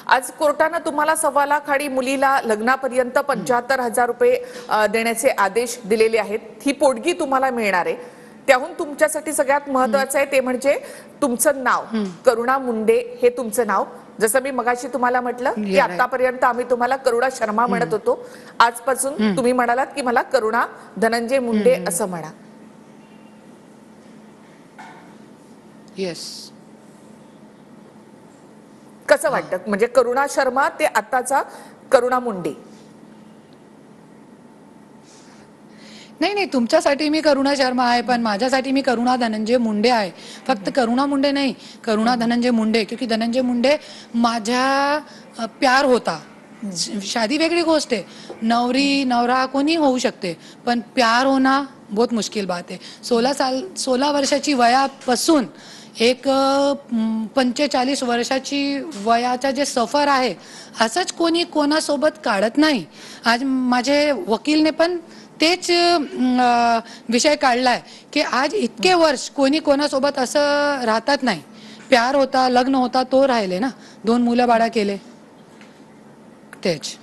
आज कोर्टानं तुम्हाला 1.25 लाख आणि मुलीला लग्नापर्यंत 75,000 रुपये देण्याचे आदेश दिलेले आहेत. ही पोटगी तुम्हाला मिळणार आहे. त्याहून तुमच्यासाठी सगळ्यात महत्त्वाचं आहे ते म्हणजे तुमचं नाव. करुणा मुंडे हे तुमचं नाव. जसं मी मगाशी तुम्हाला म्हटलं की आतापर्यंत आम्ही तुम्हाला करुणा शर्मा म्हणत होतो. आजपासून तुम्ही म्हणालात की मला करुणा धनंजय मुंडे असं म्हणा. येस. कसं वाटतं म्हणजे करुणा शर्मा ते आताचा करुणा मुंडे? नाही नाही, तुमच्यासाठी मी करुणा शर्मा आहे, पण माझ्यासाठी मी करुणा धनंजय मुंडे आहे. फक्त करुणा मुंडे नाही, करुणा धनंजय मुंडे, क्योंकि धनंजय मुंडे माझ्या प्यार होता. शादी वेगळी गोष्ट आहे, नवरी नवरा कोणी होऊ शकते, पण प्यार होना बहुत मुश्किल बात आहे. 16 वर्षाची वयापासून एक 45 वर्षाची वयाचा जे सफर आहे असंच कोणी कोणासोबत काढत नाही. आज माझे वकीलने पण तेच विषय काढलाय की आज इतके वर्ष कोणी कोणासोबत असं राहतात नाही. प्यार होता, लग्न होता, तो राहिले ना, 2 मुलं बाळा केले तेच.